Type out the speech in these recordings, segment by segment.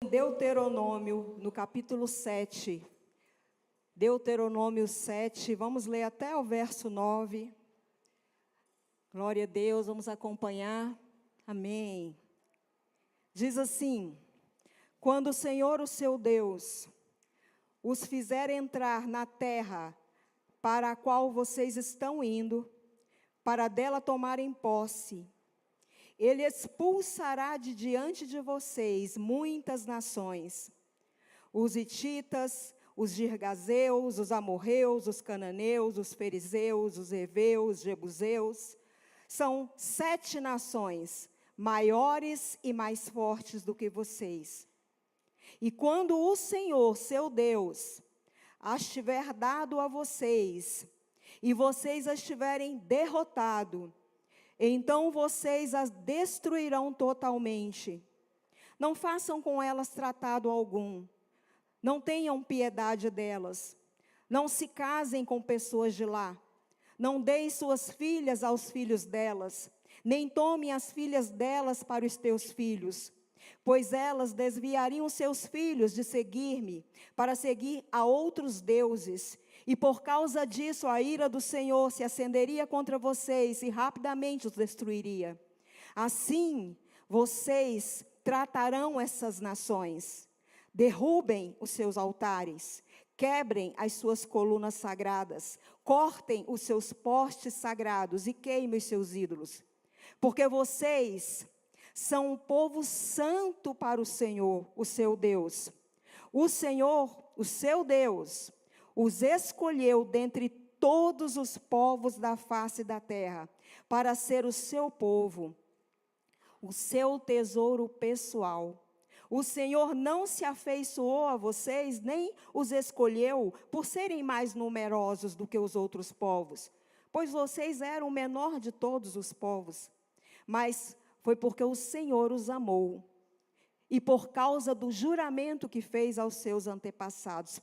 Deuteronômio, no capítulo 7. Deuteronômio 7, vamos ler até o verso 9. Glória a Deus, vamos acompanhar. Amém. Diz assim: quando o Senhor, o seu Deus, os fizer entrar na terra para a qual vocês estão indo, para dela tomarem posse, Ele expulsará de diante de vocês muitas nações, os hititas, os girgazeus, os amorreus, os cananeus, os fariseus, os heveus, os jebuseus. São 7 nações, maiores e mais fortes do que vocês. E quando o Senhor, seu Deus, as tiver dado a vocês, e vocês as tiverem derrotado, então vocês as destruirão totalmente. Não façam com elas tratado algum. Não tenham piedade delas. Não se casem com pessoas de lá. Não deem suas filhas aos filhos delas. Nem tomem as filhas delas para os teus filhos. Pois elas desviariam seus filhos de seguir-me, para seguir a outros deuses. E por causa disso a ira do Senhor se acenderia contra vocês e rapidamente os destruiria. Assim, vocês tratarão essas nações. Derrubem os seus altares, quebrem as suas colunas sagradas, cortem os seus postes sagrados e queimem os seus ídolos. Porque vocês são um povo santo para o Senhor, o seu Deus. O Senhor, o seu Deus, os escolheu dentre todos os povos da face da terra, para ser o seu povo, o seu tesouro pessoal. O Senhor não se afeiçoou a vocês, nem os escolheu por serem mais numerosos do que os outros povos, pois vocês eram o menor de todos os povos. Mas foi porque o Senhor os amou, e por causa do juramento que fez aos seus antepassados.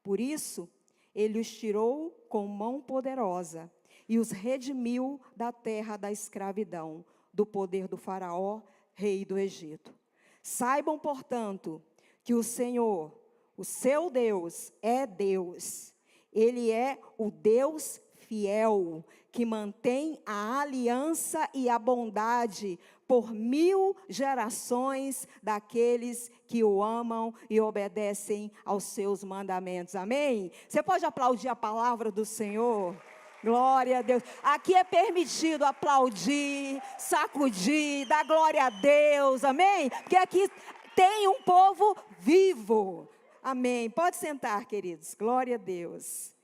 Por isso, Ele os tirou com mão poderosa, e os redimiu da terra da escravidão, do poder do faraó, rei do Egito. Saibam, portanto, que o Senhor, o seu Deus, é Deus. Ele é o Deus fiel, que mantém a aliança e a bondade por 1000 gerações daqueles que o amam e obedecem aos seus mandamentos. Amém? Você pode aplaudir a palavra do Senhor? Glória a Deus. Aqui é permitido aplaudir, sacudir, dar glória a Deus. Amém? Porque aqui tem um povo vivo. Amém. Pode sentar, queridos. Glória a Deus.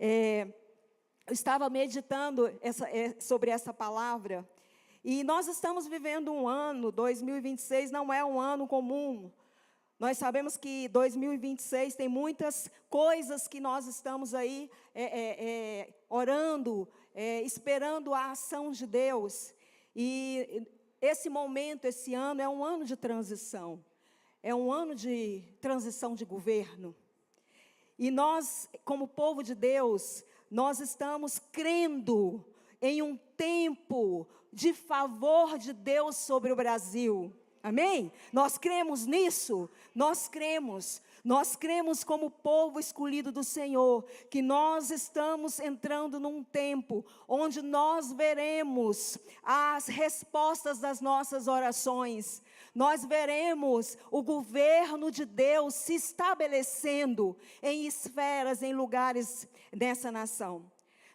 Eu estava meditando sobre essa palavra. E nós estamos vivendo um ano, 2026 não é um ano comum. Nós sabemos que 2026 tem muitas coisas que nós estamos aí orando, esperando a ação de Deus. E esse momento, esse ano, é um ano de transição. É um ano de transição de governo. E nós, como povo de Deus, nós estamos crendo em um tempo de favor de Deus sobre o Brasil. Amém? Nós cremos nisso? Nós cremos como povo escolhido do Senhor, que nós estamos entrando num tempo onde nós veremos as respostas das nossas orações. Nós veremos o governo de Deus se estabelecendo em esferas, em lugares dessa nação.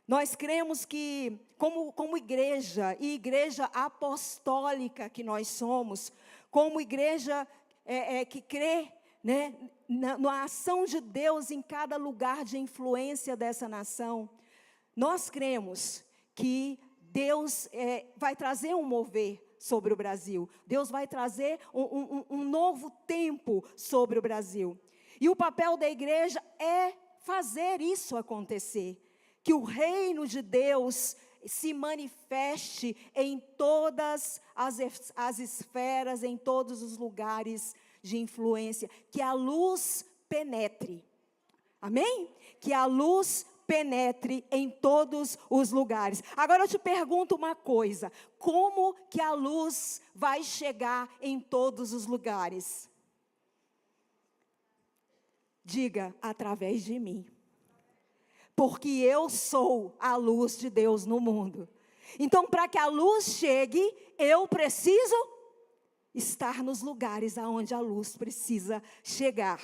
Nós cremos que, como igreja, e igreja apostólica que nós somos, como igreja que crê, né, na ação de Deus em cada lugar de influência dessa nação, nós cremos que Deus vai trazer um mover sobre o Brasil. Deus vai trazer um novo tempo sobre o Brasil. E o papel da igreja é fazer isso acontecer. Que o reino de Deus se manifeste em todas as esferas, em todos os lugares de influência. Que a luz penetre. Amém? Que a luz penetre em todos os lugares. Agora eu te pergunto uma coisa: como que a luz vai chegar em todos os lugares? Diga, através de mim. Porque eu sou a luz de Deus no mundo. Então, para que a luz chegue, eu preciso estar nos lugares aonde a luz precisa chegar.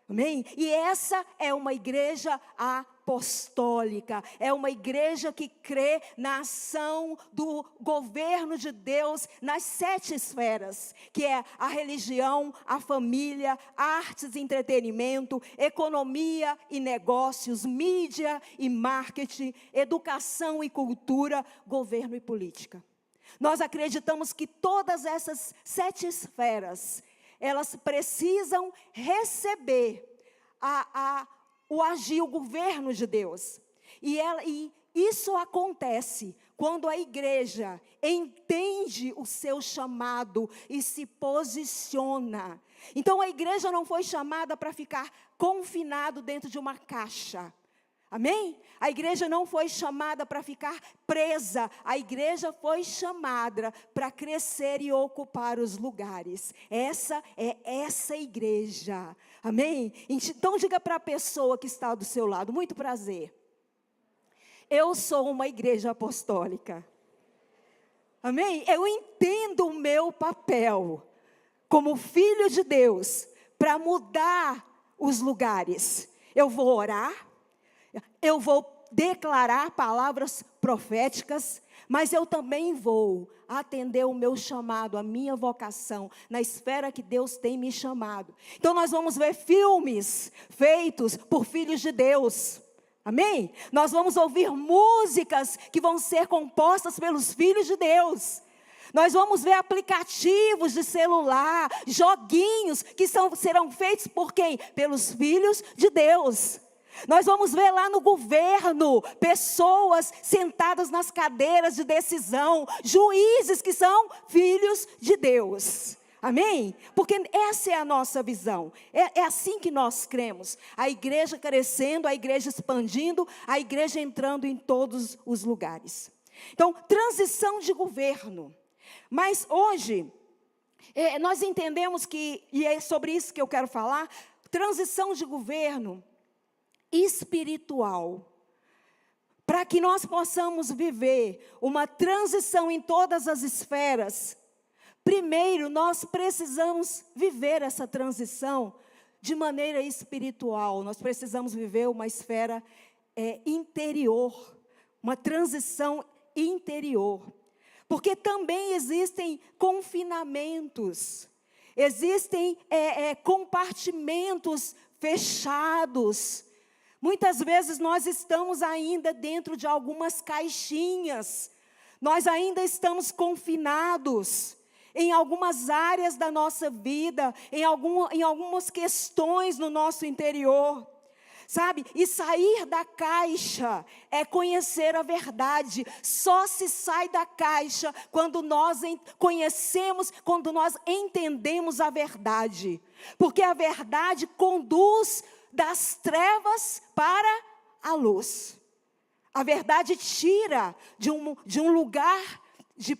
Amém? E essa é uma igreja apostólica, é uma igreja que crê na ação do governo de Deus nas 7 esferas, que é a religião, a família, artes e entretenimento, economia e negócios, mídia e marketing, educação e cultura, governo e política. Nós acreditamos que todas essas 7 esferas, elas precisam receber o agir, o governo de Deus. E isso acontece quando a igreja entende o seu chamado e se posiciona. Então a igreja não foi chamada para ficar confinado dentro de uma caixa. Amém? A igreja não foi chamada para ficar presa, a igreja foi chamada para crescer e ocupar os lugares. Essa é essa igreja. Amém? Então diga para a pessoa que está do seu lado, muito prazer. Eu sou uma igreja apostólica. Amém? Eu entendo o meu papel como filho de Deus para mudar os lugares. Eu vou orar. Eu vou declarar palavras proféticas, mas eu também vou atender o meu chamado, a minha vocação, na esfera que Deus tem me chamado. Então nós vamos ver filmes feitos por filhos de Deus. Amém? Nós vamos ouvir músicas que vão ser compostas pelos filhos de Deus. Nós vamos ver aplicativos de celular, joguinhos que serão feitos por quem? Pelos filhos de Deus. Nós vamos ver lá no governo, pessoas sentadas nas cadeiras de decisão, juízes que são filhos de Deus. Amém? Porque essa é a nossa visão, é assim que nós cremos. A igreja crescendo, a igreja expandindo, a igreja entrando em todos os lugares. Então, transição de governo. Mas hoje, nós entendemos que, e é sobre isso que eu quero falar, transição de governo espiritual. Para que nós possamos viver uma transição em todas as esferas, primeiro nós precisamos viver essa transição de maneira espiritual. Nós precisamos viver uma esfera interior, uma transição interior. Porque também existem confinamentos, existem compartimentos fechados. Muitas vezes nós estamos ainda dentro de algumas caixinhas, nós ainda estamos confinados em algumas áreas da nossa vida, em algumas questões no nosso interior, sabe? E sair da caixa é conhecer a verdade. Só se sai da caixa quando nós conhecemos, quando nós entendemos a verdade, porque a verdade conduz das trevas para a luz. A verdade tira de um lugar de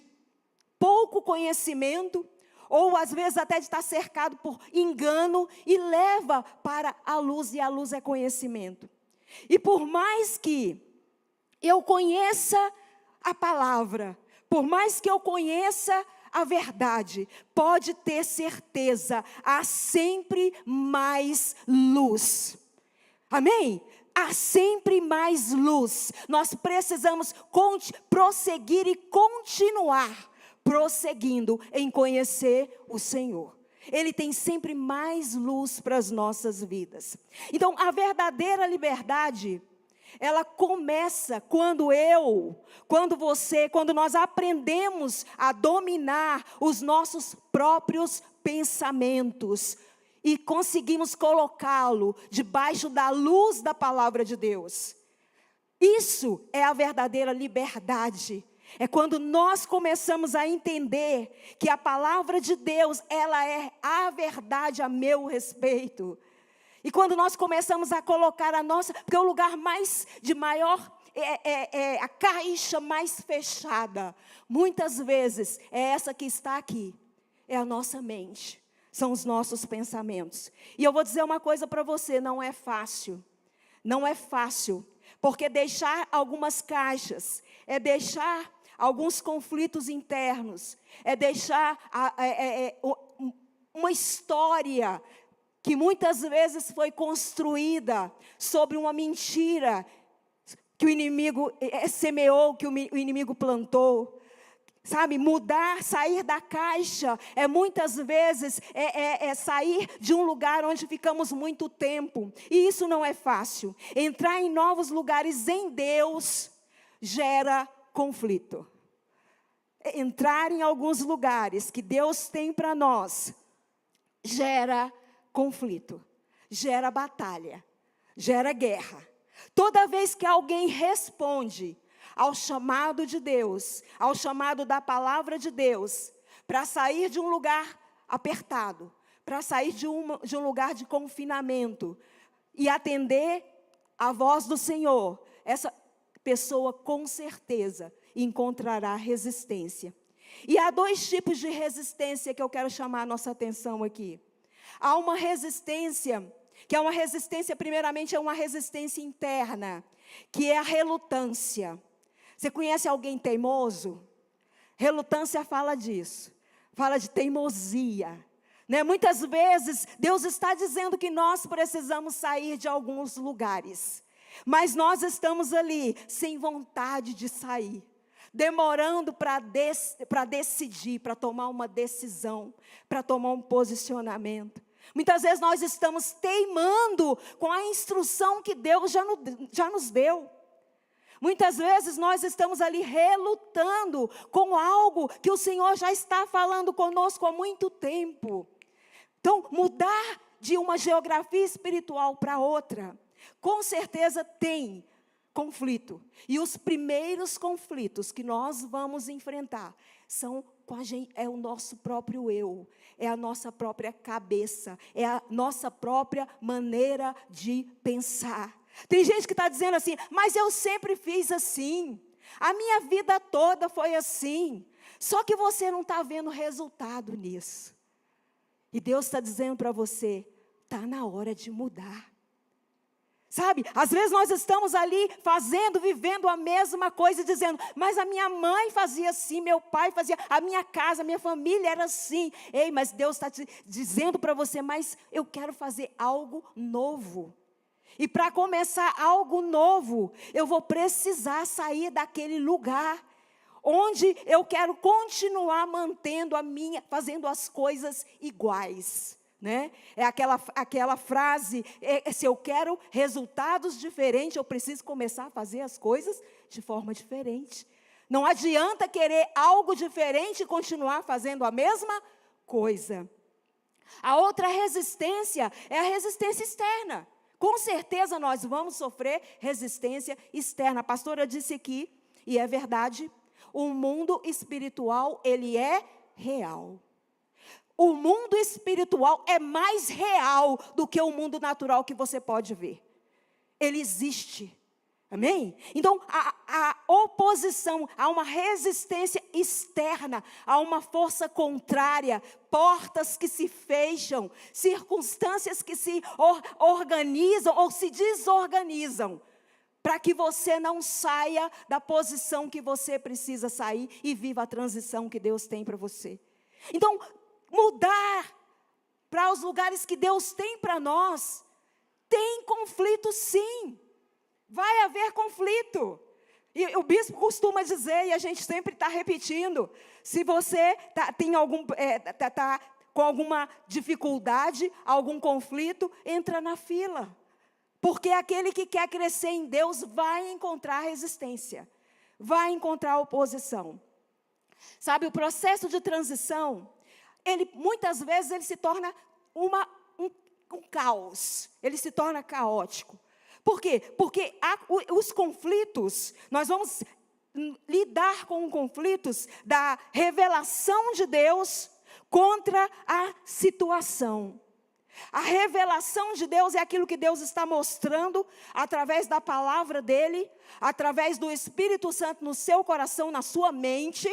pouco conhecimento, ou às vezes até de estar cercado por engano, e leva para a luz, e a luz é conhecimento. E por mais que eu conheça a palavra, por mais que eu conheça a verdade, pode ter certeza, há sempre mais luz. Amém? Há sempre mais luz. Nós precisamos prosseguir e continuar prosseguindo em conhecer o Senhor. Ele tem sempre mais luz para as nossas vidas. Então, a verdadeira liberdade, ela começa quando nós aprendemos a dominar os nossos próprios pensamentos e conseguimos colocá-lo debaixo da luz da palavra de Deus. Isso é a verdadeira liberdade. É quando nós começamos a entender que a palavra de Deus, ela é a verdade a meu respeito. E quando nós começamos a colocar porque o lugar maior, a caixa mais fechada, muitas vezes é essa que está aqui, é a nossa mente. são os nossos pensamentos. E eu vou dizer uma coisa para você, não é fácil. Não é fácil, porque deixar algumas caixas, é deixar alguns conflitos internos, é deixar uma história que muitas vezes foi construída sobre uma mentira que o inimigo semeou, que o inimigo plantou. Sabe, mudar, sair da caixa, muitas vezes sair de um lugar onde ficamos muito tempo. E isso não é fácil. Entrar em novos lugares em Deus gera conflito. Entrar em alguns lugares que Deus tem para nós gera conflito, gera batalha, gera guerra. Toda vez que alguém responde ao chamado de Deus, ao chamado da palavra de Deus, para sair de um lugar apertado, para sair de um lugar de confinamento e atender a voz do Senhor, essa pessoa com certeza encontrará resistência. E há dois tipos de resistência que eu quero chamar a nossa atenção aqui. Há uma resistência, que é uma resistência, primeiramente, é uma resistência interna, que é a relutância. Você conhece alguém teimoso? Relutância fala disso, fala de teimosia, né? Muitas vezes Deus está dizendo que nós precisamos sair de alguns lugares, mas nós estamos ali sem vontade de sair, demorando para decidir, para tomar uma decisão, para tomar um posicionamento. Muitas vezes nós estamos teimando com a instrução que Deus já nos deu. Muitas vezes nós estamos ali relutando com algo que o Senhor já está falando conosco há muito tempo. Então, mudar de uma geografia espiritual para outra, com certeza tem conflito. E os primeiros conflitos que nós vamos enfrentar são com a gente, é o nosso próprio eu, é a nossa própria cabeça, é a nossa própria maneira de pensar. Tem gente que está dizendo assim, mas eu sempre fiz assim, a minha vida toda foi assim, só que você não está vendo resultado nisso. E Deus está dizendo para você, está na hora de mudar. Sabe, às vezes nós estamos ali vivendo a mesma coisa, dizendo, mas a minha mãe fazia assim, meu pai fazia, a minha casa, a minha família era assim. Ei, mas Deus está dizendo para você, mas eu quero fazer algo novo. E para começar algo novo, eu vou precisar sair daquele lugar onde eu quero continuar fazendo as coisas iguais, né? É aquela frase, se eu quero resultados diferentes, eu preciso começar a fazer as coisas de forma diferente. Não adianta querer algo diferente e continuar fazendo a mesma coisa. A outra resistência é a resistência externa. Com certeza nós vamos sofrer resistência externa. A pastora disse aqui, e é verdade, o mundo espiritual, ele é real. O mundo espiritual é mais real do que o mundo natural que você pode ver. Ele existe. Amém? Então, a oposição, há uma resistência externa, há uma força contrária, portas que se fecham, circunstâncias que se organizam ou se desorganizam, para que você não saia da posição que você precisa sair e viva a transição que Deus tem para você. Então, mudar para os lugares que Deus tem para nós, tem conflito sim. Vai haver conflito. E o bispo costuma dizer, e a gente sempre está repetindo, se você está com alguma dificuldade, algum conflito, entra na fila. Porque aquele que quer crescer em Deus vai encontrar resistência, vai encontrar oposição. Sabe, o processo de transição, muitas vezes ele se torna um caos, ele se torna caótico. Por quê? Porque os conflitos, nós vamos lidar com conflitos da revelação de Deus contra a situação. A revelação de Deus é aquilo que Deus está mostrando através da palavra dele, através do Espírito Santo no seu coração, na sua mente,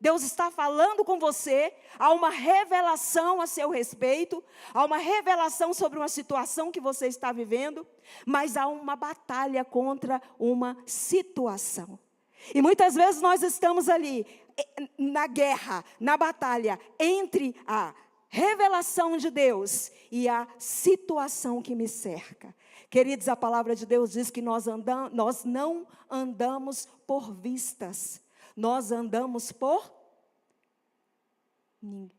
Deus está falando com você, há uma revelação a seu respeito, há uma revelação sobre uma situação que você está vivendo, mas há uma batalha contra uma situação. E muitas vezes nós estamos ali, na guerra, na batalha, entre a revelação de Deus e a situação que me cerca. Queridos, a palavra de Deus diz que nós não andamos por vistas, nós andamos por ninguém.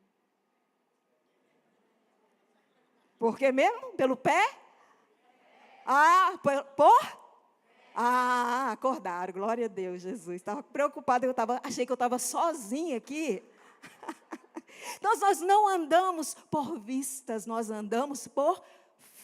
Por quê mesmo? Pelo pé? Acordaram, glória a Deus, Jesus. Estava preocupada, achei que eu estava sozinha aqui. Nós não andamos por vistas, nós andamos por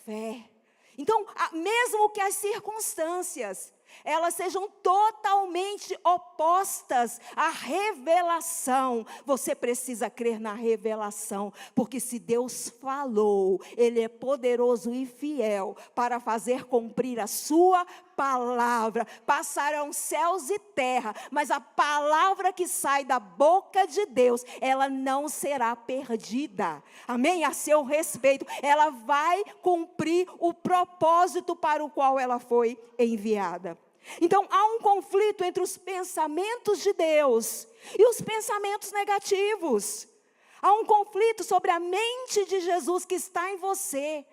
fé. Então, mesmo que as circunstâncias, elas sejam totalmente opostas à revelação, você precisa crer na revelação, porque se Deus falou, Ele é poderoso e fiel para fazer cumprir a sua palavra. Passarão céus e terra, mas a palavra que sai da boca de Deus, ela não será perdida. Amém? A seu respeito, ela vai cumprir o propósito para o qual ela foi enviada. Então, há um conflito entre os pensamentos de Deus e os pensamentos negativos. Há um conflito sobre a mente de Jesus que está em você,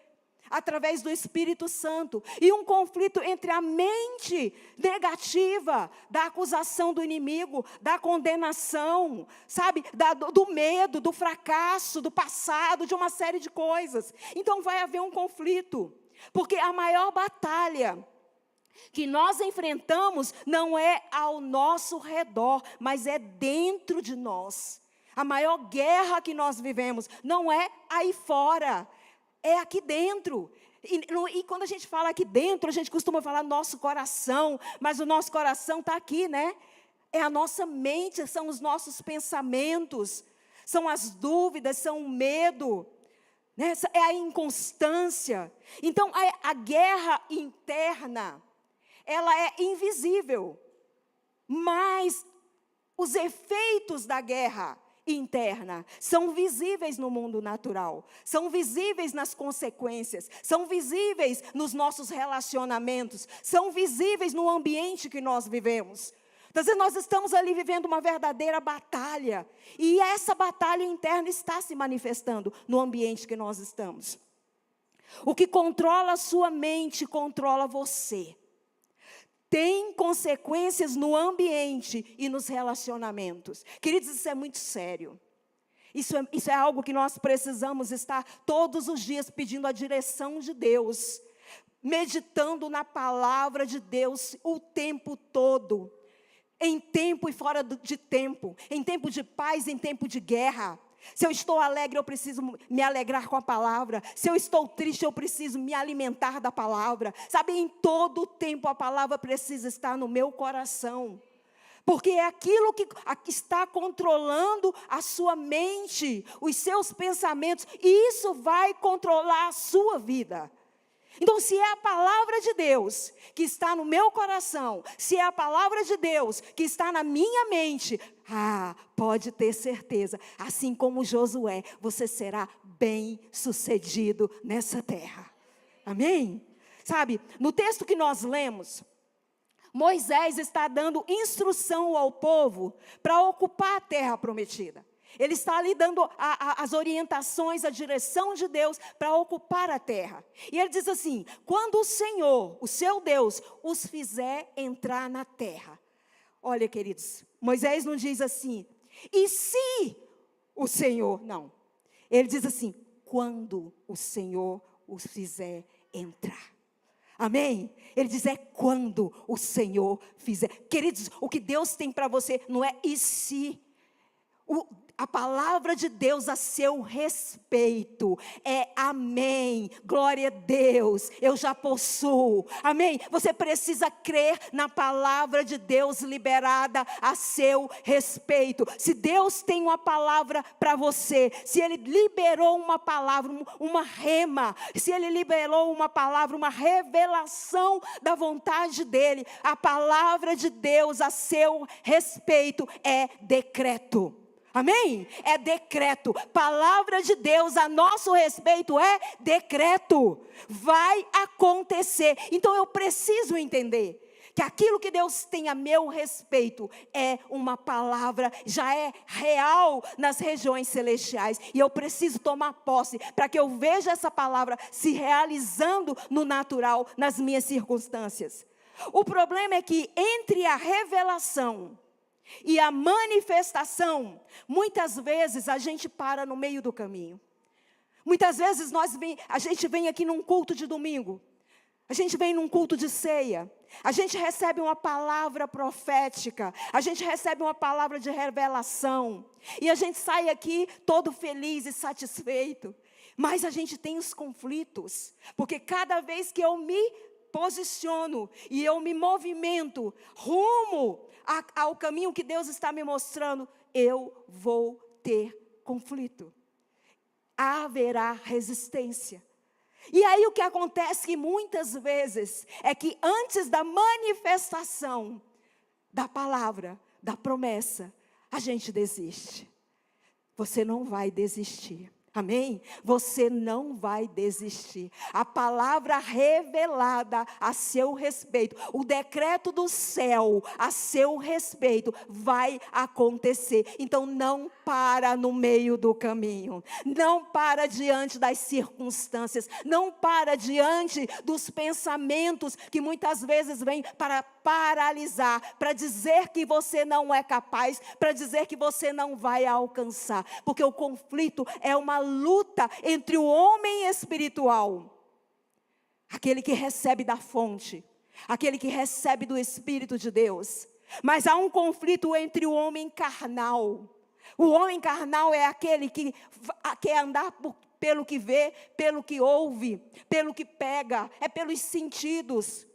através do Espírito Santo. E um conflito entre a mente negativa, da acusação do inimigo, da condenação, sabe? Do medo, do fracasso, do passado, de uma série de coisas. Então, vai haver um conflito, porque a maior batalha que nós enfrentamos não é ao nosso redor, mas é dentro de nós. A maior guerra que nós vivemos não é aí fora, é aqui dentro. E quando a gente fala aqui dentro, a gente costuma falar nosso coração, mas o nosso coração está aqui, né? É a nossa mente, são os nossos pensamentos, são as dúvidas, são o medo, né? É a inconstância. Então, a guerra interna, ela é invisível, mas os efeitos da guerra interna são visíveis no mundo natural, são visíveis nas consequências, são visíveis nos nossos relacionamentos, são visíveis no ambiente que nós vivemos. Às vezes nós estamos ali vivendo uma verdadeira batalha, e essa batalha interna está se manifestando no ambiente que nós estamos. O que controla a sua mente, controla você. Tem consequências no ambiente e nos relacionamentos. Queridos, isso é muito sério. Isso é algo que nós precisamos estar todos os dias pedindo a direção de Deus, meditando na palavra de Deus o tempo todo, em tempo e fora de tempo, em tempo de paz, em tempo de guerra. Se eu estou alegre, eu preciso me alegrar com a palavra. Se eu estou triste, eu preciso me alimentar da palavra. Sabe, em todo o tempo a palavra precisa estar no meu coração. Porque é aquilo que está controlando a sua mente, os seus pensamentos. E isso vai controlar a sua vida. Então, se é a palavra de Deus que está no meu coração, se é a palavra de Deus que está na minha mente, pode ter certeza, assim como Josué, você será bem-sucedido nessa terra. Amém? Sabe, no texto que nós lemos, Moisés está dando instrução ao povo para ocupar a terra prometida. Ele está ali dando as orientações, a direção de Deus para ocupar a terra. E ele diz assim: quando o Senhor, o seu Deus, os fizer entrar na terra. Olha, queridos, Moisés não diz assim, e se o Senhor, não. Ele diz assim, quando o Senhor os fizer entrar. Amém? Ele diz, é quando o Senhor fizer. Queridos, o que Deus tem para você não é e se. a palavra de Deus a seu respeito é amém, glória a Deus, eu já possuo, amém? Você precisa crer na palavra de Deus liberada a seu respeito. Se Deus tem uma palavra para você, se Ele liberou uma palavra, uma rema, se Ele liberou uma palavra, uma revelação da vontade dEle, a palavra de Deus a seu respeito é decreto. Amém? É decreto. Palavra de Deus a nosso respeito é decreto. Vai acontecer. Então eu preciso entender que aquilo que Deus tem a meu respeito é uma palavra, já é real nas regiões celestiais. E eu preciso tomar posse para que eu veja essa palavra se realizando no natural, nas minhas circunstâncias. O problema é que entre a revelação e a manifestação, muitas vezes a gente para no meio do caminho. Muitas vezes a gente vem aqui num culto de domingo, a gente vem num culto de ceia, a gente recebe uma palavra profética, a gente recebe uma palavra de revelação, e a gente sai aqui todo feliz e satisfeito, mas a gente tem os conflitos, porque cada vez que eu me posiciono e eu me movimento rumo ao caminho que Deus está me mostrando, eu vou ter conflito. Haverá resistência. E aí o que acontece muitas vezes é que antes da manifestação da palavra, da promessa, a gente desiste. Você não vai desistir. Amém? Você não vai desistir. A palavra revelada a seu respeito, o decreto do céu a seu respeito vai acontecer. Então não para no meio do caminho. Não para diante das circunstâncias. Não para diante dos pensamentos que muitas vezes vêm para paralisar, para dizer que você não é capaz, para dizer que você não vai alcançar. Porque o conflito é uma luta entre o homem espiritual, aquele que recebe da fonte, aquele que recebe do Espírito de Deus, mas há um conflito entre o homem carnal. O homem carnal é aquele que quer andar pelo que vê, pelo que ouve, pelo que pega, é pelos sentidos.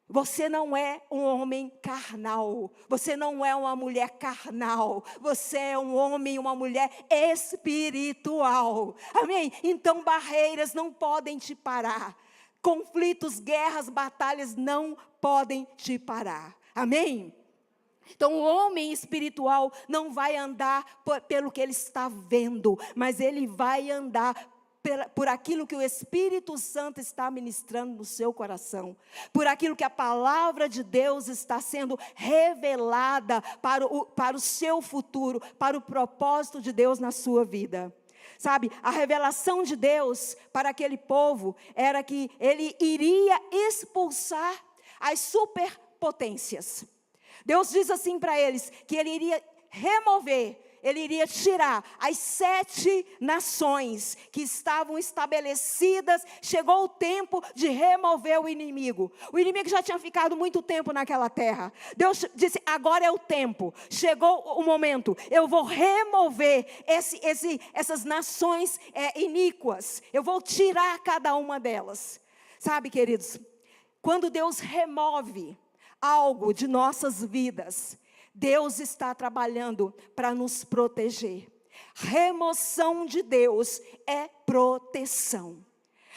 Você não é um homem carnal, você não é uma mulher carnal, você é um homem e uma mulher espiritual, amém? Então barreiras não podem te parar, conflitos, guerras, batalhas não podem te parar, amém? Então o homem espiritual não vai andar pelo que ele está vendo, mas ele vai andar por aquilo que o Espírito Santo está ministrando no seu coração, por aquilo que a palavra de Deus está sendo revelada para o seu futuro, para o propósito de Deus na sua vida. Sabe, a revelação de Deus para aquele povo era que ele iria expulsar as superpotências. Deus diz assim para eles, que ele iria remover, ele iria tirar as 7 nações que estavam estabelecidas. Chegou o tempo de remover o inimigo. O inimigo já tinha ficado muito tempo naquela terra. Deus disse, agora é o tempo. Chegou o momento. Eu vou remover essas nações iníquas. Eu vou tirar cada uma delas. Sabe, queridos, quando Deus remove algo de nossas vidas, Deus está trabalhando para nos proteger. Remoção de Deus é proteção.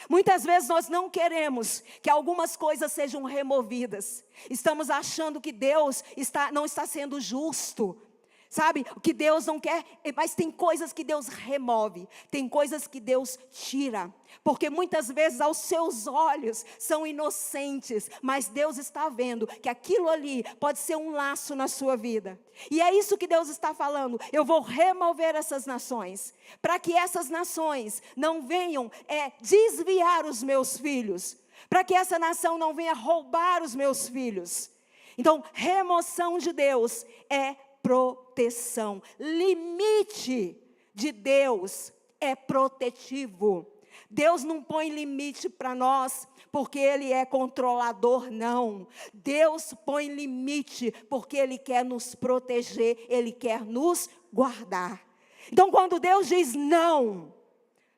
Muitas vezes nós não queremos que algumas coisas sejam removidas. Estamos achando que Deus não está sendo justo. Sabe, o que Deus não quer, mas tem coisas que Deus remove, tem coisas que Deus tira, porque muitas vezes aos seus olhos são inocentes, mas Deus está vendo que aquilo ali pode ser um laço na sua vida, e é isso que Deus está falando. Eu vou remover essas nações, para que essas nações não venham desviar os meus filhos, para que essa nação não venha roubar os meus filhos. Então, remoção de Deus é proteção. Limite de Deus é protetivo. Deus não põe limite para nós porque Ele é controlador, não. Deus põe limite porque Ele quer nos proteger, Ele quer nos guardar. Então, quando Deus diz não,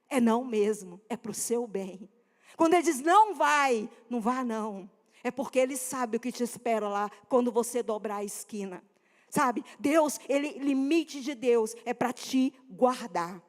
é não mesmo, é para o seu bem. Quando Ele diz não vai, não vá não. É porque Ele sabe o que te espera lá quando você dobrar a esquina. Sabe, Deus, limite de Deus é para te guardar.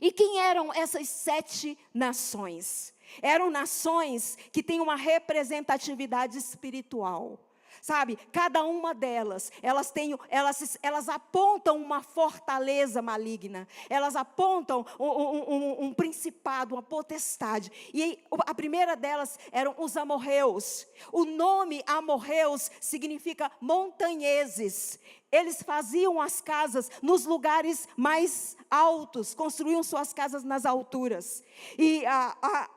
E quem eram essas 7 nações? Eram nações que têm uma representatividade espiritual. Sabe, cada uma delas, elas apontam uma fortaleza maligna. Elas apontam um principado, uma potestade. E a primeira delas eram os amorreus. O nome amorreus significa montanheses. Eles faziam as casas nos lugares mais altos, construíam suas casas nas alturas. E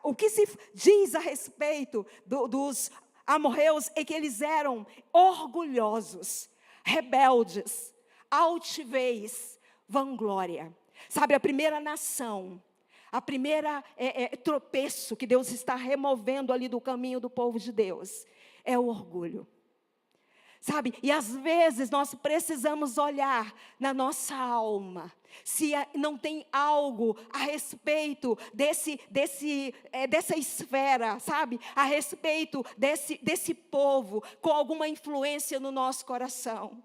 o que se diz a respeito dos amorreus é que eles eram orgulhosos, rebeldes, altivez, vanglória. Sabe, a primeira nação, a primeira tropeço que Deus está removendo ali do caminho do povo de Deus, é o orgulho. Sabe, e às vezes nós precisamos olhar na nossa alma, se não tem algo a respeito dessa esfera, sabe, a respeito desse povo, com alguma influência no nosso coração.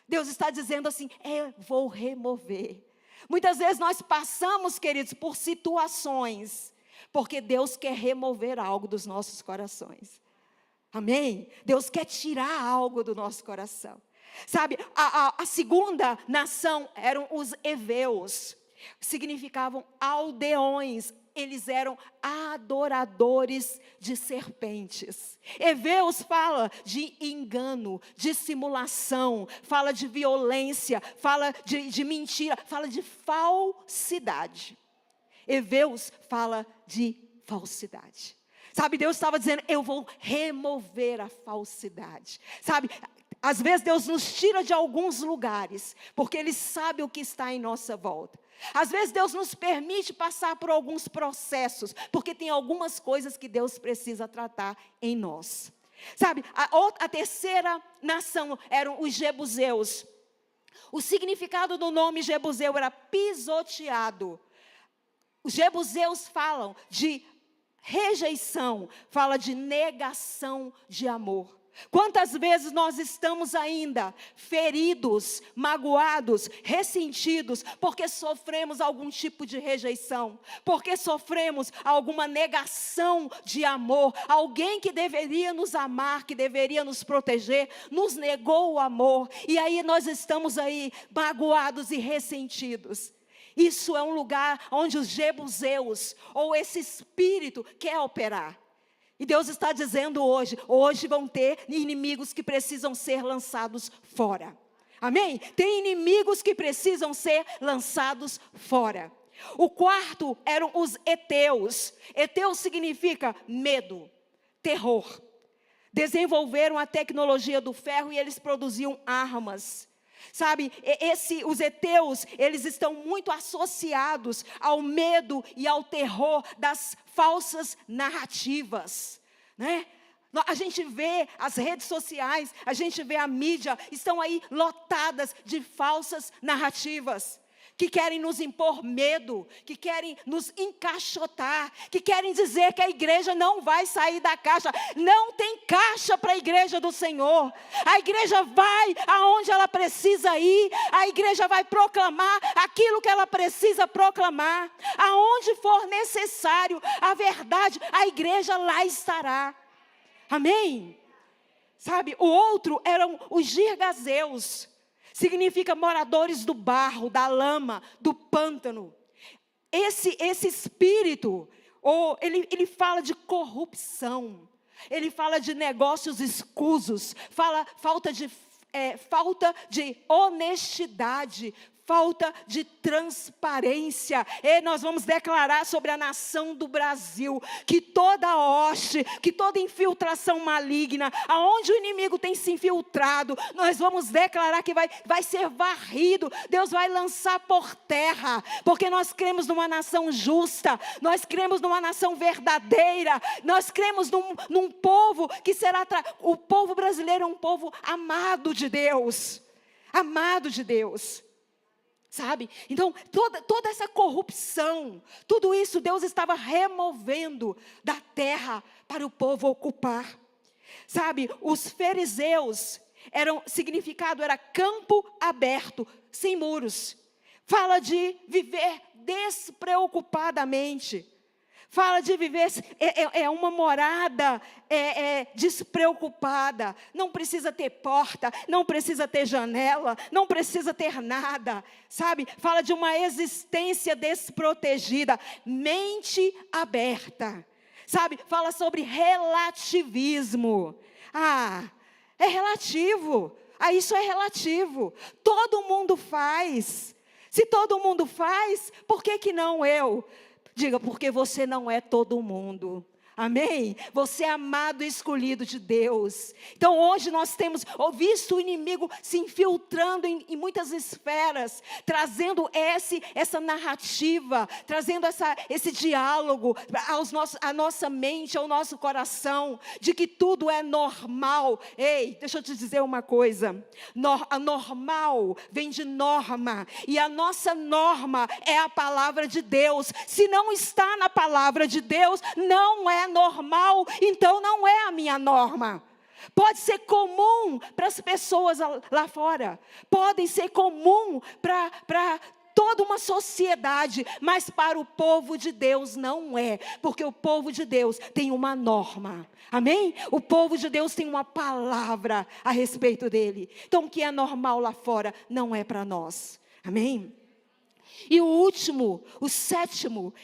Deus está dizendo assim, eu vou remover. Muitas vezes nós passamos, queridos, por situações, porque Deus quer remover algo dos nossos corações. Amém? Deus quer tirar algo do nosso coração. Sabe, a segunda nação eram os heveus. Significavam aldeões. Eles eram adoradores de serpentes. Heveus fala de engano, de simulação, fala de violência, fala de mentira, fala de falsidade. Heveus fala de falsidade. Sabe, Deus estava dizendo, eu vou remover a falsidade. Sabe, às vezes Deus nos tira de alguns lugares, porque Ele sabe o que está em nossa volta. Às vezes Deus nos permite passar por alguns processos, porque tem algumas coisas que Deus precisa tratar em nós. Sabe, a terceira nação eram os jebuseus. O significado do nome jebuseu era pisoteado. Os jebuseus falam de rejeição, fala de negação de amor. Quantas vezes nós estamos ainda feridos, magoados, ressentidos, porque sofremos algum tipo de rejeição, porque sofremos alguma negação de amor. Alguém que deveria nos amar, que deveria nos proteger, nos negou o amor, e aí nós estamos aí magoados e ressentidos. Isso é um lugar onde os jebuseus, ou esse espírito, quer operar. E Deus está dizendo hoje vão ter inimigos que precisam ser lançados fora. Amém? Tem inimigos que precisam ser lançados fora. O quarto eram os heteus. Heteus significa medo, terror. Desenvolveram a tecnologia do ferro e eles produziam armas. Sabe, os heteus, eles estão muito associados ao medo e ao terror das falsas narrativas, né? A gente vê as redes sociais, a gente vê a mídia, estão aí lotadas de falsas narrativas, que querem nos impor medo, que querem nos encaixotar, que querem dizer que a igreja não vai sair da caixa. Não tem caixa para a igreja do Senhor. A igreja vai aonde ela precisa ir, a igreja vai proclamar aquilo que ela precisa proclamar. Aonde for necessário a verdade, a igreja lá estará. Amém? Sabe, o outro eram os girgazeus. Significa moradores do barro, da lama, do pântano. Esse espírito, ele fala de corrupção. Ele fala de negócios escusos. Fala falta de honestidade. falta de transparência. E nós vamos declarar sobre a nação do Brasil, que toda hoste, que toda infiltração maligna, aonde o inimigo tem se infiltrado, nós vamos declarar que vai ser varrido, Deus vai lançar por terra, porque nós cremos numa nação justa, nós cremos numa nação verdadeira, nós cremos num povo que será, o povo brasileiro é um povo amado de Deus, amado de Deus. Sabe? Então, toda essa corrupção, tudo isso Deus estava removendo da terra para o povo ocupar. Sabe? Os fariseus, significado era campo aberto, sem muros. Fala de viver despreocupadamente. Fala de viver, uma morada despreocupada. Não precisa ter porta, não precisa ter janela, não precisa ter nada. Sabe? Fala de uma existência desprotegida, mente aberta. Sabe? Fala sobre relativismo. É relativo. Isso é relativo. Todo mundo faz. Se todo mundo faz, por que não eu? Diga, porque você não é todo mundo. Amém? Você é amado e escolhido de Deus. Então hoje nós temos visto o inimigo se infiltrando em muitas esferas, trazendo essa narrativa, trazendo esse diálogo à nossa mente, ao nosso coração, de que tudo é normal. Ei, deixa eu te dizer uma coisa, a normal vem de norma, e a nossa norma é a palavra de Deus. Se não está na palavra de Deus, não é normal, então não é a minha norma. Pode ser comum para as pessoas lá fora, podem ser comum para toda uma sociedade, mas para o povo de Deus não é, porque o povo de Deus tem uma norma, amém? O povo de Deus tem uma palavra a respeito dele. Então o que é normal lá fora não é para nós, amém? E o último, o sétimo,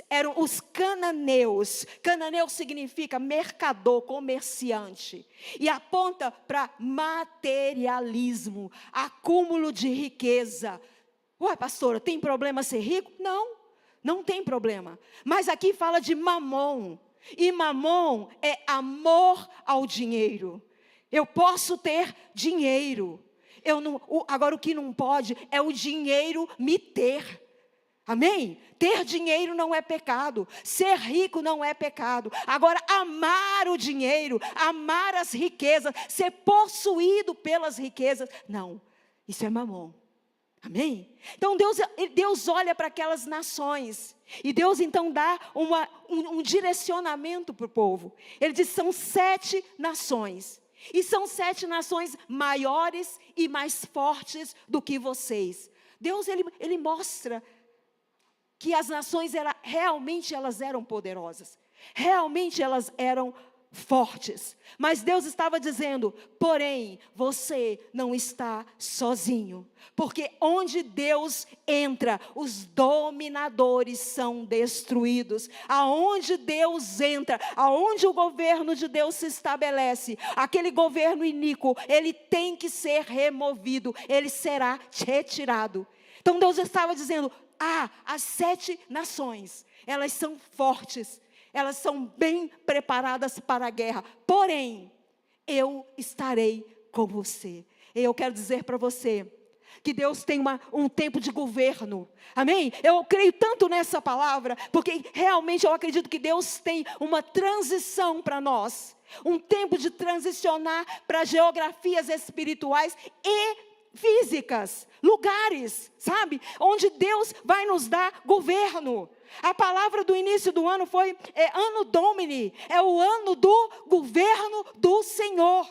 eram os cananeus. Cananeu significa mercador, comerciante. E aponta para materialismo, acúmulo de riqueza. Ué, pastora, tem problema ser rico? Não, não tem problema. Mas aqui fala de mamon. E mamon é amor ao dinheiro. Eu posso ter dinheiro. Agora o que não pode é o dinheiro me ter. Amém? Ter dinheiro não é pecado. Ser rico não é pecado. Agora, amar o dinheiro, amar as riquezas, ser possuído pelas riquezas, não. Isso é mamon. Amém? Então Deus olha para aquelas nações. E Deus então dá um direcionamento para o povo. Ele diz, são 7 nações. E são 7 nações maiores e mais fortes do que vocês. Deus, ele mostra que as nações realmente elas eram poderosas. Realmente elas eram fortes. Mas Deus estava dizendo, porém, você não está sozinho. Porque onde Deus entra, os dominadores são destruídos. Aonde Deus entra, aonde o governo de Deus se estabelece, aquele governo iníquo, ele tem que ser removido, ele será retirado. Então Deus estava dizendo, as 7 nações, elas são fortes, elas são bem preparadas para a guerra, porém, eu estarei com você. E eu quero dizer para você, que Deus tem um tempo de governo, amém? Eu creio tanto nessa palavra, porque realmente eu acredito que Deus tem uma transição para nós, um tempo de transicionar para geografias espirituais e físicas, lugares, sabe? Onde Deus vai nos dar governo. A palavra do início do ano foi Anno Domini, é o ano do governo do Senhor.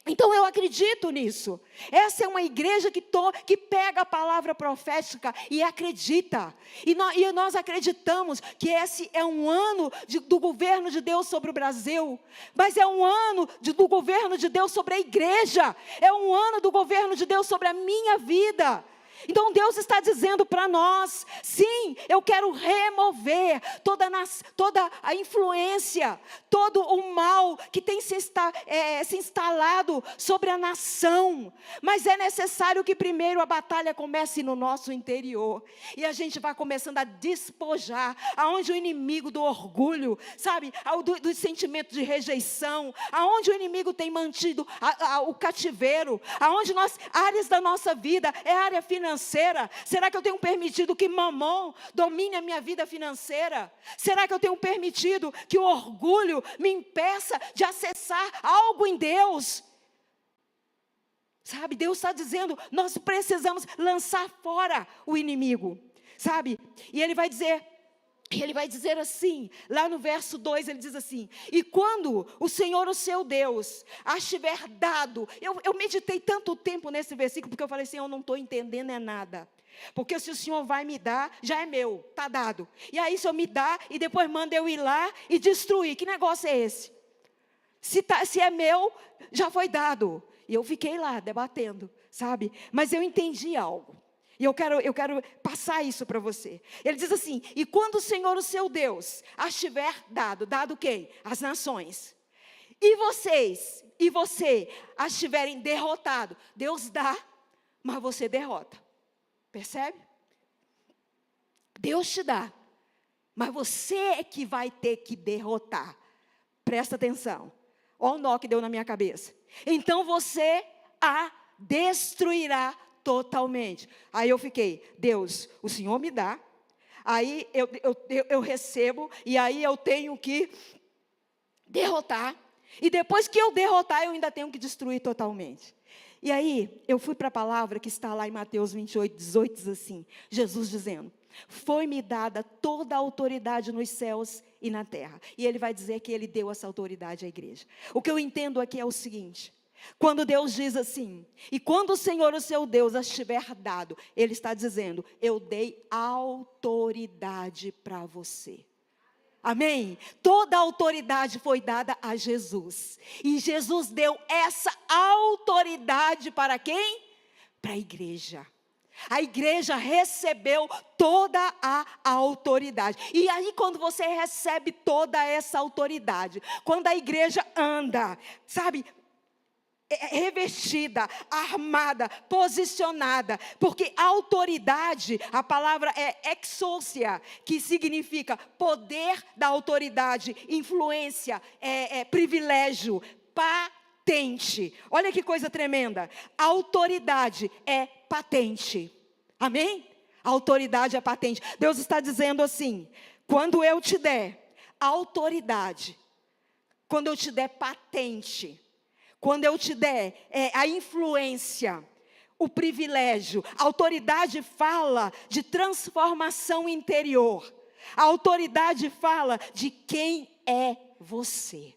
Então eu acredito nisso. Essa é uma igreja que pega a palavra profética e acredita. E nós acreditamos que esse é um ano do governo de Deus sobre o Brasil. Mas é um ano do governo de Deus sobre a igreja. É um ano do governo de Deus sobre a minha vida. Então Deus está dizendo para nós, sim, eu quero remover toda a influência, todo o mal que tem se instalado sobre a nação. Mas é necessário que primeiro a batalha comece no nosso interior. E a gente vai começando a despojar, aonde o inimigo do orgulho, sabe, do sentimento de rejeição, aonde o inimigo tem mantido o cativeiro, aonde áreas da nossa vida, é área financeira. Será que eu tenho permitido que Mamon domine a minha vida financeira? Será que eu tenho permitido que o orgulho me impeça de acessar algo em Deus? Sabe, Deus está dizendo, nós precisamos lançar fora o inimigo, sabe? E Ele vai dizer assim, lá no verso 2, Ele diz assim: e quando o Senhor, o seu Deus, as tiver dado, eu meditei tanto tempo nesse versículo, porque eu falei assim, eu não estou entendendo nada, porque se o Senhor vai me dar, já é meu, está dado, e aí se eu me dar, e depois manda eu ir lá e destruir, que negócio é esse? Se é meu, já foi dado. E eu fiquei lá debatendo, sabe? Mas eu entendi algo. E eu quero passar isso para você. Ele diz assim: e quando o Senhor, o seu Deus, as tiver dado quem? As nações. E você as tiverem derrotado. Deus dá, mas você derrota. Percebe? Deus te dá, mas você é que vai ter que derrotar. Presta atenção. Olha o nó que deu na minha cabeça. Então você a destruirá totalmente. Aí eu fiquei, Deus, o Senhor me dá, aí eu recebo, e aí eu tenho que derrotar, e depois que eu derrotar, eu ainda tenho que destruir totalmente. E aí, eu fui para a palavra que está lá em Mateus 28, 18, diz assim, Jesus dizendo: foi-me dada toda a autoridade nos céus e na terra. E Ele vai dizer que Ele deu essa autoridade à igreja. O que eu entendo aqui é o seguinte: quando Deus diz assim, e quando o Senhor, o seu Deus, as tiver dado, Ele está dizendo, eu dei autoridade para você. Amém? Toda a autoridade foi dada a Jesus. E Jesus deu essa autoridade para quem? Para a igreja. A igreja recebeu toda a autoridade. E aí quando você recebe toda essa autoridade, quando a igreja anda, sabe, revestida, armada, posicionada, porque autoridade, a palavra é exousia, que significa poder da autoridade, influência, privilégio, patente. Olha que coisa tremenda, autoridade é patente, amém? Autoridade é patente. Deus está dizendo assim, quando eu te der autoridade, quando eu te der patente, quando eu te der a influência, o privilégio, a autoridade fala de transformação interior. A autoridade fala de quem é você.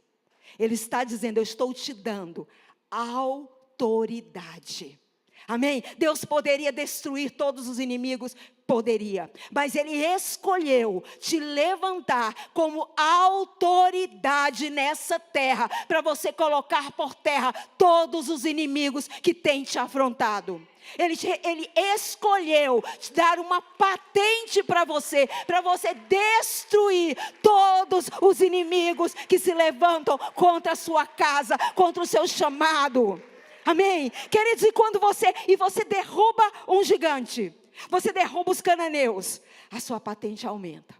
Ele está dizendo, eu estou te dando autoridade. Amém? Deus poderia destruir todos os inimigos? Poderia, mas Ele escolheu te levantar como autoridade nessa terra, para você colocar por terra todos os inimigos que têm te afrontado. Ele escolheu te dar uma patente para você destruir todos os inimigos que se levantam contra a sua casa, contra o seu chamado. Amém? Queridos, e quando você derruba um gigante, você derruba os cananeus, a sua patente aumenta,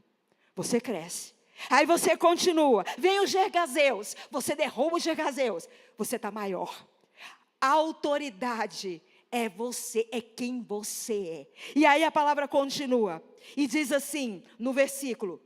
você cresce. Aí você continua, vem os gergazeus, você derruba os gergazeus, você está maior. A autoridade é você, é quem você é. E aí a palavra continua, e diz assim, no versículo: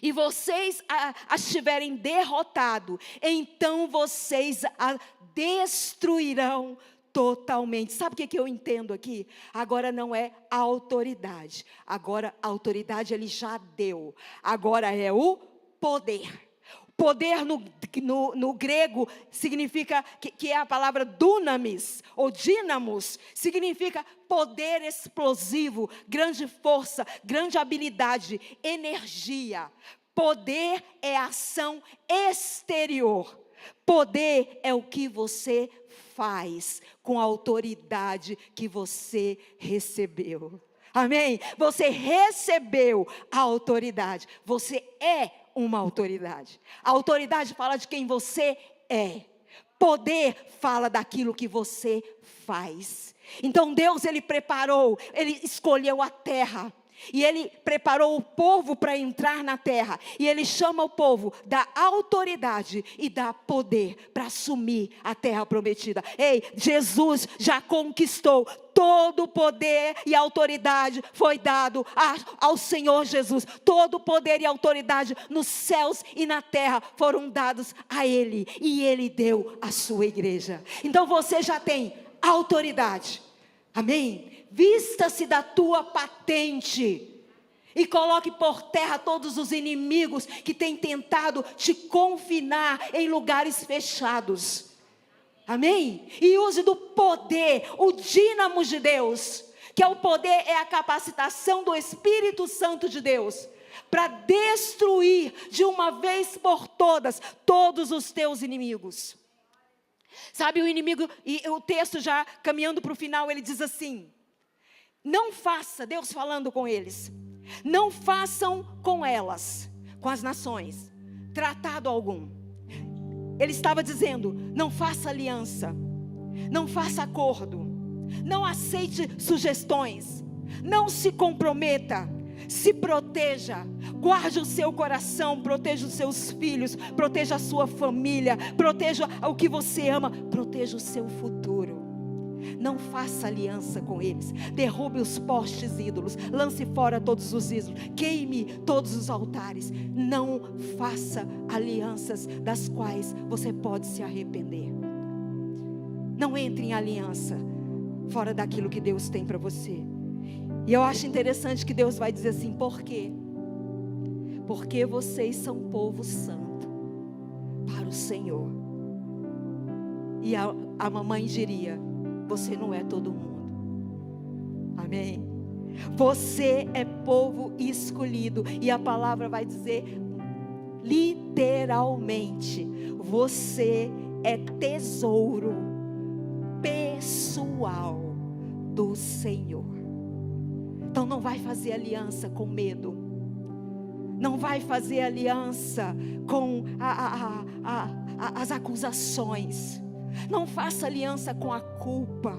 e vocês as tiverem derrotado, então vocês a destruirão totalmente. Sabe o que eu entendo aqui? Agora não é a autoridade. Agora a autoridade Ele já deu. Agora é o poder. Poder no grego significa, que é a palavra dunamis, ou dínamos, significa poder explosivo, grande força, grande habilidade, energia. Poder é ação exterior. Poder é o que você faz com a autoridade que você recebeu. Amém? Você recebeu a autoridade. Você é uma autoridade. A autoridade fala de quem você é. Poder fala daquilo que você faz. Então Deus, Ele preparou, Ele escolheu a terra. E Ele preparou o povo para entrar na terra. E Ele chama o povo, dá autoridade e dá poder para assumir a terra prometida. Ei, Jesus já conquistou. Todo o poder e autoridade foi dado ao Senhor Jesus. Todo o poder e autoridade nos céus e na terra foram dados a Ele. E Ele deu à sua igreja. Então você já tem autoridade. Amém? Vista-se da tua patente e coloque por terra todos os inimigos que têm tentado te confinar em lugares fechados. Amém? E use do poder, o dínamo de Deus, que é o poder, é a capacitação do Espírito Santo de Deus, para destruir de uma vez por todas, todos os teus inimigos. Sabe, o inimigo, e o texto já caminhando para o final, ele diz assim: não faça, Deus falando com eles, não façam com elas, com as nações, tratado algum. Ele estava dizendo: não faça aliança, não faça acordo, não aceite sugestões, não se comprometa, se proteja, guarde o seu coração, proteja os seus filhos, proteja a sua família, proteja o que você ama, proteja o seu futuro. Não faça aliança com eles, derrube os postes ídolos, lance fora todos os ídolos, queime todos os altares. Não faça alianças das quais você pode se arrepender. Não entre em aliança fora daquilo que Deus tem para você. E eu acho interessante que Deus vai dizer assim: por quê? Porque vocês são povo santo para o Senhor. E a mamãe diria: você não é todo mundo. Amém? Você é povo escolhido. E a palavra vai dizer literalmente: você é tesouro pessoal do Senhor. Então não vai fazer aliança com medo. Não vai fazer aliança com as acusações. Não faça aliança com a culpa.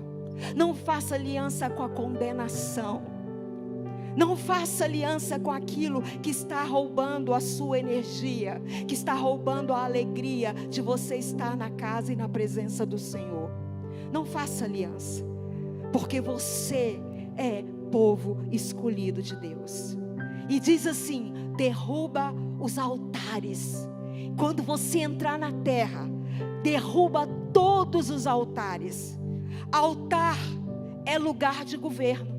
Não faça aliança com a condenação. Não faça aliança com aquilo que está roubando a sua energia, que está roubando a alegria de você estar na casa e na presença do Senhor. Não faça aliança, porque você é povo escolhido de Deus. E diz assim: derruba os altares. Quando você entrar na terra, derruba todos os altares. Altar é lugar de governo.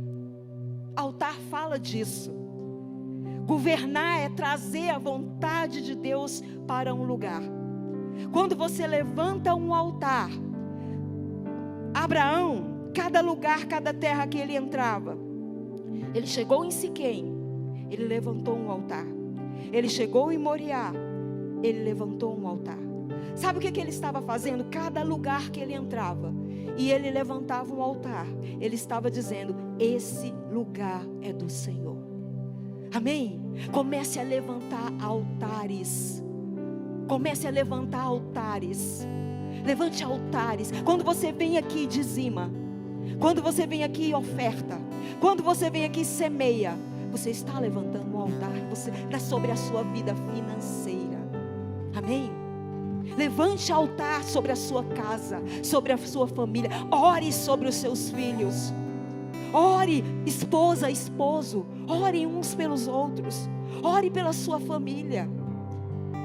Altar fala disso. Governar é trazer a vontade de Deus para um lugar. Quando você levanta um altar, Abraão, cada lugar, cada terra que ele entrava, ele chegou em Siquém, ele levantou um altar. Ele chegou em Moriá, ele levantou um altar. Sabe o que ele estava fazendo? Cada lugar que ele entrava e ele levantava um altar, ele estava dizendo: esse lugar é do Senhor. Amém? Comece a levantar altares. Comece a levantar altares. Levante altares. Quando você vem aqui, dizima. Quando você vem aqui, oferta. Quando você vem aqui, semeia. Você está levantando um altar sobre a sua vida financeira. Amém? Levante altar sobre a sua casa, sobre a sua família. Ore sobre os seus filhos. Ore, esposa, esposo. Ore uns pelos outros. Ore pela sua família.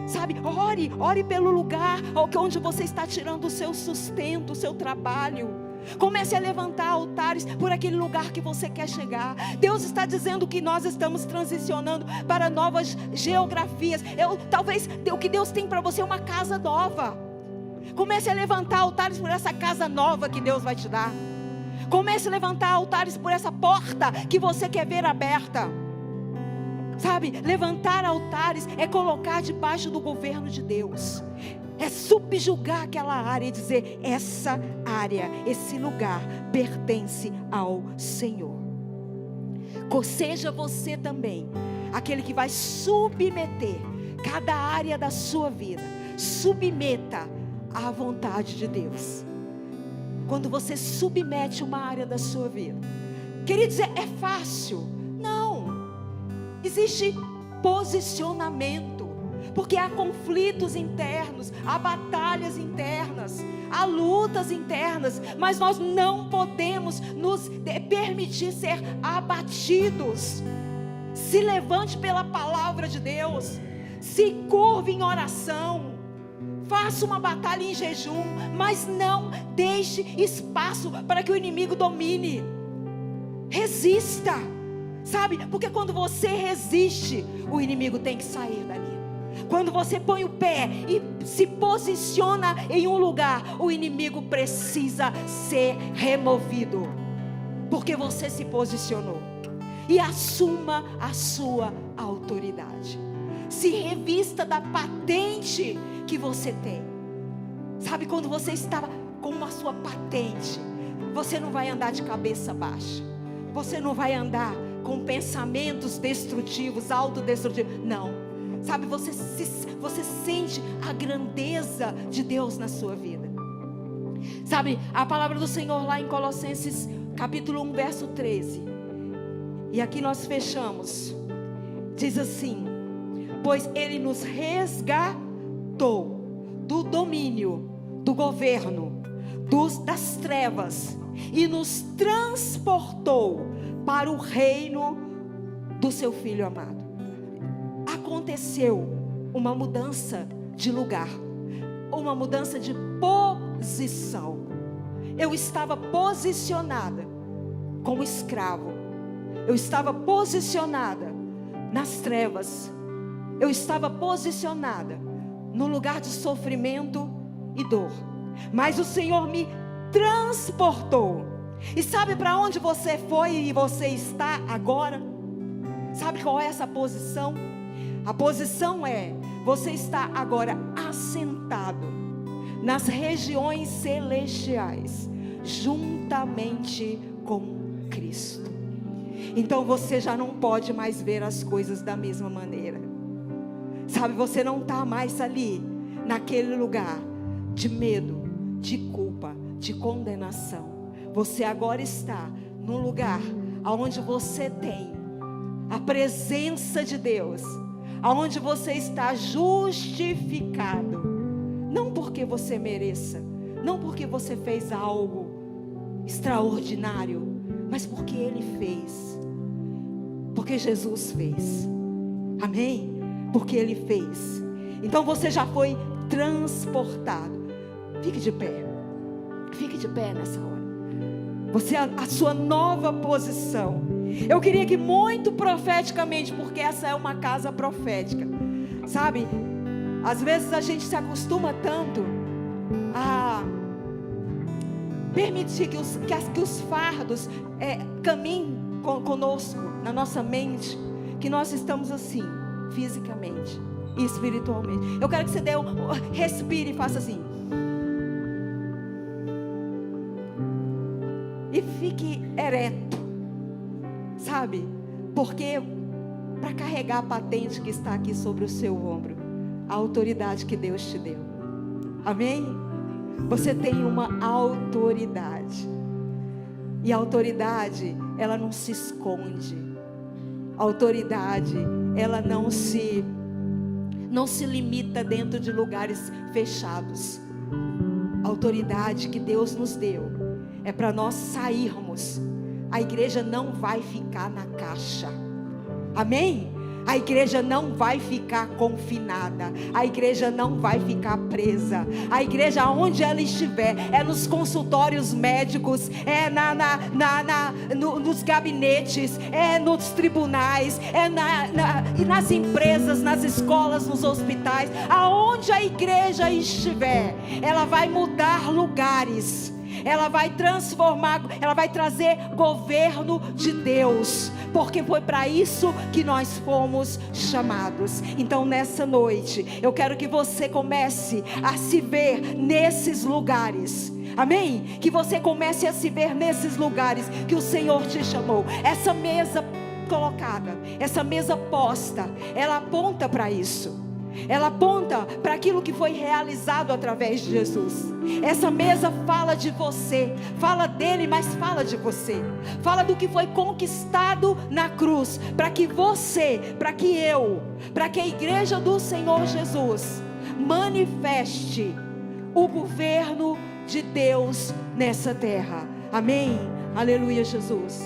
Sabe, ore pelo lugar onde você está tirando o seu sustento, o seu trabalho. Comece a levantar altares por aquele lugar que você quer chegar. Deus está dizendo que nós estamos transicionando para novas geografias. Talvez o que Deus tem para você é uma casa nova. Comece a levantar altares por essa casa nova que Deus vai te dar. Comece a levantar altares por essa porta que você quer ver aberta. Sabe, levantar altares é colocar debaixo do governo de Deus. É subjugar aquela área e dizer: essa área, esse lugar pertence ao Senhor. Seja você também aquele que vai submeter cada área da sua vida. Submeta à vontade de Deus. Quando você submete uma área da sua vida, queridos, é fácil? Não. Existe posicionamento, porque há conflitos internos, há batalhas internas, há lutas internas, mas nós não podemos nos permitir ser abatidos. Se levante pela palavra de Deus, se curve em oração, faça uma batalha em jejum, mas não deixe espaço para que o inimigo domine. Resista, sabe? Porque quando você resiste, o inimigo tem que sair dali. Quando você põe o pé e se posiciona em um lugar, o inimigo precisa ser removido, porque você se posicionou. E assuma a sua autoridade. Se revista da patente que você tem. Sabe, quando você está com a sua patente, você não vai andar de cabeça baixa. Você não vai andar com pensamentos destrutivos, autodestrutivos. Não. Sabe, você sente a grandeza de Deus na sua vida. Sabe, a palavra do Senhor lá em Colossenses capítulo 1, verso 13. E aqui nós fechamos. Diz assim: pois Ele nos resgatou do domínio, do governo, das trevas, e nos transportou para o reino do seu Filho amado. Aconteceu uma mudança de lugar, uma mudança de posição. Eu estava posicionada como escravo, eu estava posicionada nas trevas, eu estava posicionada no lugar de sofrimento e dor, mas o Senhor me transportou. E sabe para onde você foi e você está agora? Sabe qual é essa posição? A posição é: você está agora assentado nas regiões celestiais, juntamente com Cristo. Então você já não pode mais ver as coisas da mesma maneira. Sabe, você não está mais ali, naquele lugar de medo, de culpa, de condenação. Você agora está num lugar onde você tem a presença de Deus, onde você está justificado. Não porque você mereça, não porque você fez algo extraordinário, mas porque Ele fez. Porque Jesus fez. Amém? Porque Ele fez. Então você já foi transportado. Fique de pé. Fique de pé nessa hora. Você, a sua nova posição. Eu queria que muito profeticamente, porque essa é uma casa profética. Sabe? Às vezes a gente se acostuma tanto a permitir que os fardos caminhem conosco, na nossa mente, que nós estamos assim, fisicamente e espiritualmente. Eu quero que você respire e faça assim. E fique ereto, sabe? Porque para carregar a patente que está aqui sobre o seu ombro, a autoridade que Deus te deu. Amém? Você tem uma autoridade. E a autoridade, ela não se esconde. A autoridade, ela não se limita dentro de lugares fechados. A autoridade que Deus nos deu é para nós sairmos. A igreja não vai ficar na caixa. Amém? A igreja não vai ficar confinada. A igreja não vai ficar presa. A igreja, onde ela estiver, é nos consultórios médicos, é nos gabinetes, é nos tribunais, é nas empresas, nas escolas, nos hospitais. Aonde a igreja estiver, ela vai mudar lugares. ela vai transformar, ela vai trazer governo de Deus, porque foi para isso que nós fomos chamados. Então nessa noite, eu quero que você comece a se ver nesses lugares. Amém? Que você comece a se ver nesses lugares que o Senhor te chamou. Essa mesa colocada, essa mesa posta, ela aponta para isso. Ela aponta para aquilo que foi realizado através de Jesus. Essa mesa fala de você, fala dele, mas fala de você. Fala do que foi conquistado na cruz, para que você, para que eu, para que a igreja do Senhor Jesus manifeste o governo de Deus nessa terra. Amém? Aleluia, Jesus.